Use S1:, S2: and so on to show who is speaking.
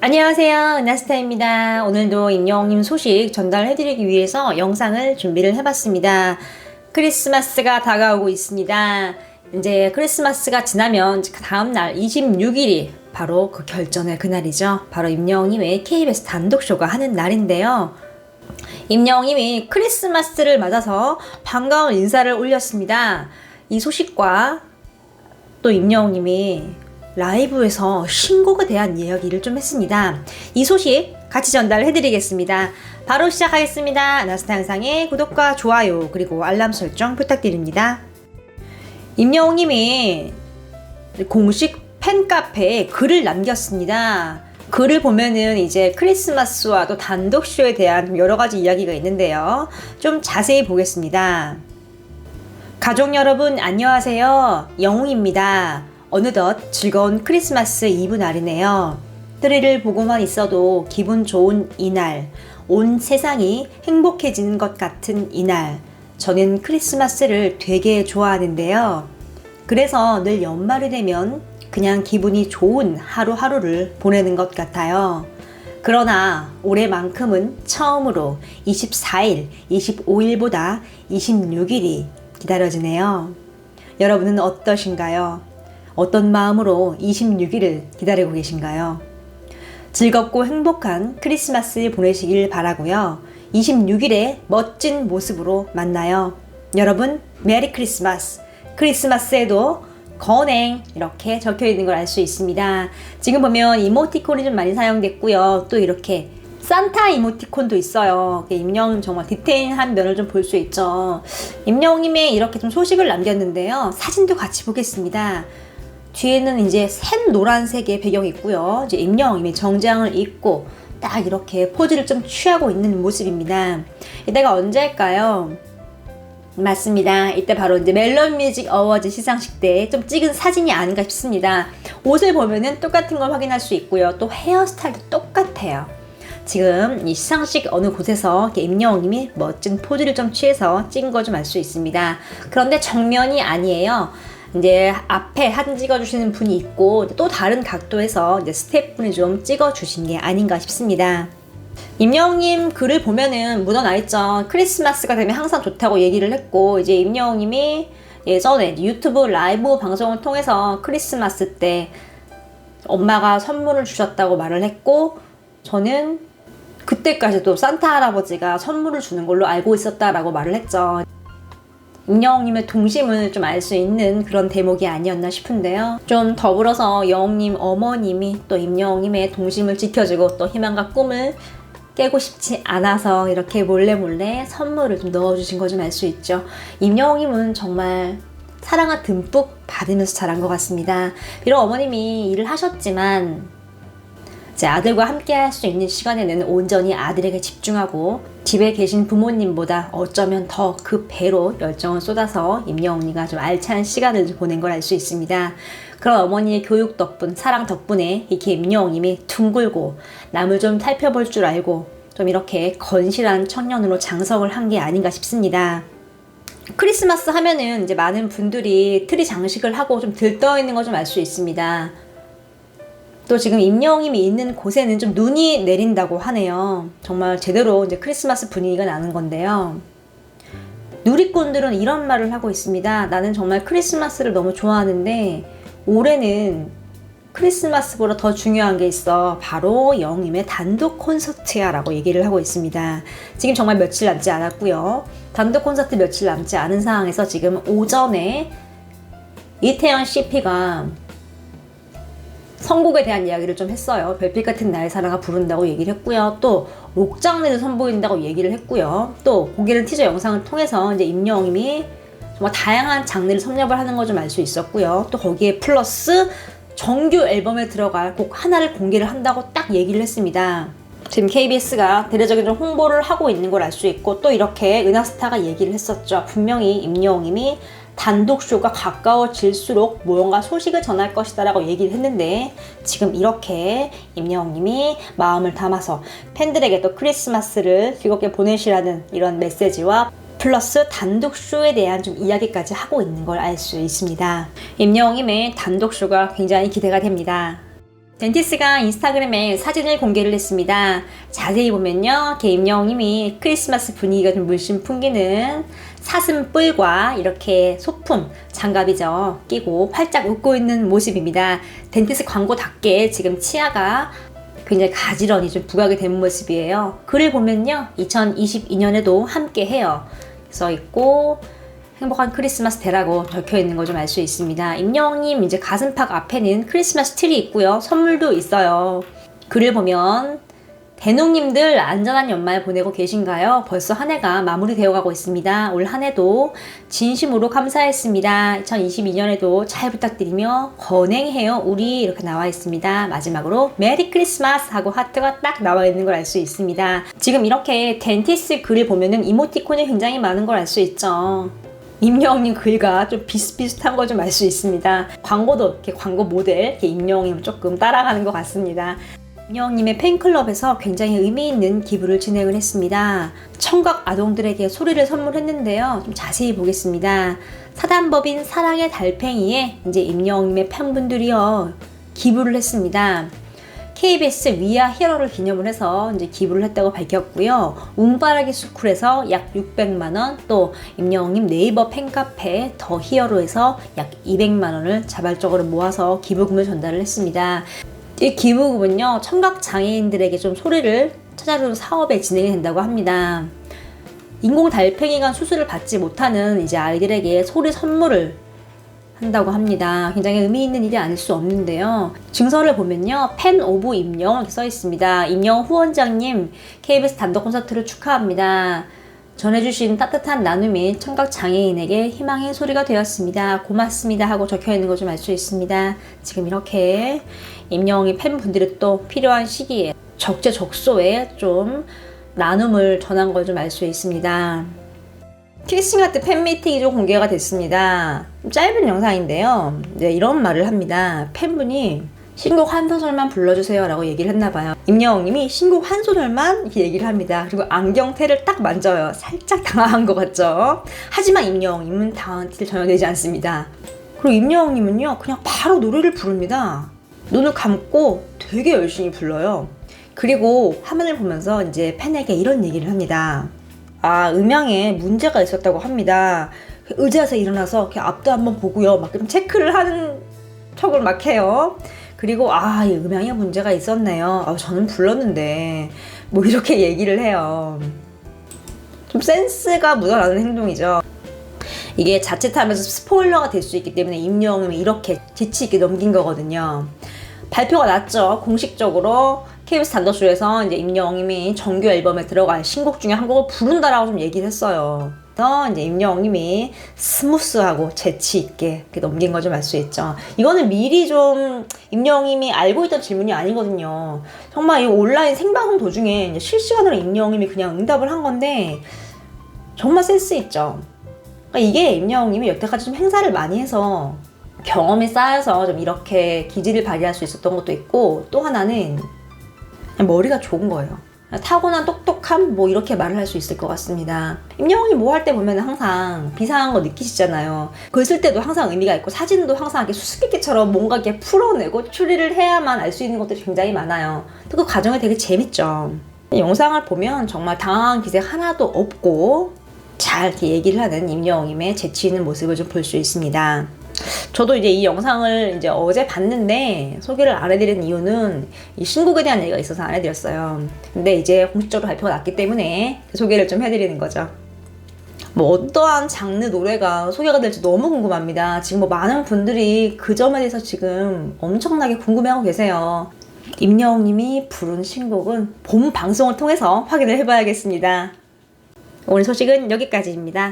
S1: 안녕하세요, 은하스타입니다. 오늘도 임영웅님 소식 전달해드리기 위해서 영상을 준비를 해봤습니다. 크리스마스가 다가오고 있습니다. 이제 크리스마스가 지나면 다음날 26일이 바로 그 결전의 그날이죠. 바로 임영웅님의 KBS 단독쇼가 하는 날인데요. 임영웅님이 크리스마스를 맞아서 반가운 인사를 올렸습니다. 이 소식과 또 임영웅님이 라이브에서 신곡에 대한 이야기를 좀 했습니다. 이 소식 같이 전달해드리겠습니다. 바로 시작하겠습니다. 나스타 영상의 구독과 좋아요 그리고 알람 설정 부탁드립니다. 임영웅님이 공식 팬카페에 글을 남겼습니다. 글을 보면은 이제 크리스마스와 또 단독쇼에 대한 여러가지 이야기가 있는데요. 좀 자세히 보겠습니다. 가족 여러분 안녕하세요. 영웅입니다. 어느덧 즐거운 크리스마스 이브 날이네요. 트리를 보고만 있어도 기분 좋은 이날, 온 세상이 행복해지는 것 같은 이날, 저는 크리스마스를 되게 좋아하는데요. 그래서 늘 연말이 되면 그냥 기분이 좋은 하루하루를 보내는 것 같아요. 그러나 올해만큼은 처음으로 24일, 25일보다 26일이 기다려지네요. 여러분은 어떠신가요? 어떤 마음으로 26일을 기다리고 계신가요? 즐겁고 행복한 크리스마스 보내시길 바라고요. 26일에 멋진 모습으로 만나요. 여러분 메리 크리스마스! 크리스마스에도 건행 이렇게 적혀 있는 걸 알 수 있습니다. 지금 보면 이모티콘이 좀 많이 사용됐고요. 또 이렇게 산타 이모티콘도 있어요. 임영웅 정말 디테일한 면을 좀 볼 수 있죠. 임영웅님이 이렇게 좀 소식을 남겼는데요. 사진도 같이 보겠습니다. 뒤에는 이제 샛 노란색의 배경이 있고요. 이제 임영웅님이 정장을 입고 딱 이렇게 포즈를 좀 취하고 있는 모습입니다. 이때가 언제일까요? 맞습니다. 이때 바로 이제 멜론 뮤직 어워즈 시상식 때 좀 찍은 사진이 아닌가 싶습니다. 옷을 보면은 똑같은 걸 확인할 수 있고요. 또 헤어스타일도 똑같아요. 지금 이 시상식 어느 곳에서 임영웅님이 멋진 포즈를 좀 취해서 찍은 거 좀 알 수 있습니다. 그런데 정면이 아니에요. 이제 앞에 사진 찍어주시는 분이 있고 또 다른 각도에서 이제 스태프분이 좀 찍어주신 게 아닌가 싶습니다. 임영웅님 글을 보면은 묻어나 있죠. 크리스마스가 되면 항상 좋다고 얘기를 했고 이제 임영웅님이 예전에 유튜브 라이브 방송을 통해서 크리스마스 때 엄마가 선물을 주셨다고 말을 했고 저는 그때까지도 산타 할아버지가 선물을 주는 걸로 알고 있었다라고 말을 했죠. 임영웅님의 동심을 좀 알 수 있는 그런 대목이 아니었나 싶은데요. 좀 더불어서 영웅님 어머님이 또 임영웅님의 동심을 지켜주고 또 희망과 꿈을 깨고 싶지 않아서 이렇게 몰래 선물을 좀 넣어주신 거 좀 알 수 있죠. 임영웅님은 정말 사랑을 듬뿍 받으면서 자란 것 같습니다. 비록 어머님이 일을 하셨지만 제 아들과 함께 할 수 있는 시간에는 온전히 아들에게 집중하고 집에 계신 부모님보다 어쩌면 더 그 배로 열정을 쏟아서 임영웅이가 좀 알찬 시간을 보낸 걸 알 수 있습니다. 그런 어머니의 교육 덕분, 사랑 덕분에 이렇게 임영웅님이 둥글고 남을 좀 살펴볼 줄 알고 좀 이렇게 건실한 청년으로 장성을 한 게 아닌가 싶습니다. 크리스마스 하면은 이제 많은 분들이 트리 장식을 하고 좀 들떠 있는 거 좀 알 수 있습니다. 또 지금 임영웅님이 있는 곳에는 좀 눈이 내린다고 하네요. 정말 제대로 이제 크리스마스 분위기가 나는 건데요. 누리꾼들은 이런 말을 하고 있습니다. 나는 정말 크리스마스를 너무 좋아하는데 올해는 크리스마스보다 더 중요한 게 있어. 바로 영웅님의 단독 콘서트야 라고 얘기를 하고 있습니다. 지금 정말 며칠 남지 않았고요. 단독 콘서트 며칠 남지 않은 상황에서 지금 오전에 이태원 CP가 선곡에 대한 이야기를 좀 했어요. 별빛 같은 나의 사랑아 부른다고 얘기를 했고요. 또 록 장르를 선보인다고 얘기를 했고요. 또 곡이는 티저 영상을 통해서 이제 임영웅님이 정말 다양한 장르를 섭렵을 하는 거 좀 알 수 있었고요. 또 거기에 플러스 정규 앨범에 들어갈 곡 하나를 공개를 한다고 딱 얘기를 했습니다. 지금 KBS가 대대적인 좀 홍보를 하고 있는 걸 알 수 있고 또 이렇게 은하스타가 얘기를 했었죠. 분명히 임영웅님이 단독쇼가 가까워질수록 무언가 소식을 전할 것이다 라고 얘기를 했는데 지금 이렇게 임영웅님이 마음을 담아서 팬들에게 또 크리스마스를 즐겁게 보내시라는 이런 메시지와 플러스 단독쇼에 대한 좀 이야기까지 하고 있는 걸 알 수 있습니다. 임영웅님의 단독쇼가 굉장히 기대가 됩니다. 덴티스가 인스타그램에 사진을 공개를 했습니다. 자세히 보면요, 임영웅님이 크리스마스 분위기가 좀 물씬 풍기는 사슴뿔과 이렇게 소품, 장갑이죠, 끼고 활짝 웃고 있는 모습입니다. 덴티스 광고답게 지금 치아가 굉장히 가지런히 좀 부각이 된 모습이에요. 글을 보면요, 2022년에도 함께 해요 써있고 행복한 크리스마스 때라고 적혀 있는 거 좀 알 수 있습니다. 임영웅님 이제 가슴팍 앞에는 크리스마스 트리 있고요. 선물도 있어요. 글을 보면 대농님들 안전한 연말 보내고 계신가요? 벌써 한 해가 마무리되어 가고 있습니다. 올 한 해도 진심으로 감사했습니다. 2022년에도 잘 부탁드리며 건행해요 우리 이렇게 나와 있습니다. 마지막으로 메리 크리스마스 하고 하트가 딱 나와 있는 걸 알 수 있습니다. 지금 이렇게 덴티스 글을 보면은 이모티콘이 굉장히 많은 걸 알 수 있죠. 임영웅님 글과 좀 비슷비슷한 걸 좀 알 수 있습니다. 광고도 이렇게 광고 모델 이렇게 임영웅님 조금 따라가는 것 같습니다. 임영웅님의 팬클럽에서 굉장히 의미 있는 기부를 진행을 했습니다. 청각 아동들에게 소리를 선물했는데요. 좀 자세히 보겠습니다. 사단법인 사랑의 달팽이에 이제 임영웅님의 팬분들이요 기부를 했습니다. KBS 위아 히어로를 기념을 해서 이제 기부를 했다고 밝혔고요. 운바라기 스쿨에서 약 600만 원, 또 임영웅님 네이버 팬카페 더 히어로에서 약 200만 원을 자발적으로 모아서 기부금을 전달을 했습니다. 이 기부금은요, 청각 장애인들에게 좀 소리를 찾아주는 사업에 진행이 된다고 합니다. 인공 달팽이관 수술을 받지 못하는 이제 아이들에게 소리 선물을 한다고 합니다. 굉장히 의미 있는 일이 아닐 수 없는데요. 증서를 보면요, 팬 오브 임영웅 이렇게 써 있습니다. 임영웅 후원장님, KBS 단독 콘서트를 축하합니다. 전해주신 따뜻한 나눔이 청각 장애인에게 희망의 소리가 되었습니다. 고맙습니다 하고 적혀 있는 거 좀 알 수 있습니다. 지금 이렇게 임영웅이 팬분들이 또 필요한 시기에 적재적소에 좀 나눔을 전한 걸 좀 알 수 있습니다. 키싱하트 팬미팅이 좀 공개가 됐습니다. 짧은 영상인데요. 네, 이런 말을 합니다. 팬분이 신곡 한 소절만 불러주세요 라고 얘기를 했나봐요. 임영웅님이 신곡 한 소절만 이렇게 얘기를 합니다. 그리고 안경테를 딱 만져요. 살짝 당황한 것 같죠? 하지만 임영웅님은 당황한 티 전혀 내지 않습니다. 그리고 임영웅님은요, 그냥 바로 노래를 부릅니다. 눈을 감고 되게 열심히 불러요. 그리고 화면을 보면서 이제 팬에게 이런 얘기를 합니다. 음향에 문제가 있었다고 합니다. 의자에서 일어나서 이렇게 앞도 한번 보고요. 막 좀 체크를 하는 척을 막 해요. 그리고 이 음향에 문제가 있었네요. 저는 불렀는데 뭐 이렇게 얘기를 해요. 좀 센스가 묻어나는 행동이죠. 이게 자칫하면서 스포일러가 될 수 있기 때문에 임영웅이 이렇게 재치 있게 넘긴 거거든요. 발표가 났죠. 공식적으로 KBS 단독쇼에서 이제 임영웅님이 정규 앨범에 들어갈 신곡 중에 한 곡을 부른다라고 좀 얘기를 했어요. 그래서 이제 임영웅님이 스무스하고 재치 있게 이렇게 넘긴 걸 좀 알 수 있죠. 이거는 미리 좀 임영웅님이 알고 있던 질문이 아니거든요. 정말 이 온라인 생방송 도중에 이제 실시간으로 임영웅님이 그냥 응답을 한 건데 정말 센스 있죠. 그러니까 이게 임영웅님이 여태까지 좀 행사를 많이 해서 경험이 쌓여서 좀 이렇게 기질을 발휘할 수 있었던 것도 있고, 또 하나는 그냥 머리가 좋은 거예요. 타고난 똑똑함 뭐 이렇게 말을 할 수 있을 것 같습니다. 임영웅이 뭐 할 때 보면 항상 비상한 거 느끼시잖아요. 글 쓸 때도 항상 의미가 있고 사진도 항상 이렇게 수수께끼처럼 뭔가 이렇게 풀어내고 추리를 해야만 알 수 있는 것들이 굉장히 많아요. 또 그 과정이 되게 재밌죠. 영상을 보면 정말 당황한 기색 하나도 없고 잘 이렇게 얘기를 하는 임영웅님의 재치 있는 모습을 좀 볼 수 있습니다. 저도 이제 이 영상을 이제 어제 봤는데 소개를 안 해드린 이유는 이 신곡에 대한 얘기가 있어서 안 해드렸어요. 근데 이제 공식적으로 발표가 났기 때문에 소개를 좀 해드리는 거죠. 뭐 어떠한 장르 노래가 소개가 될지 너무 궁금합니다. 지금 뭐 많은 분들이 그 점에 대해서 지금 엄청나게 궁금해하고 계세요. 임영웅님이 부른 신곡은 본 방송을 통해서 확인을 해봐야겠습니다. 오늘 소식은 여기까지입니다.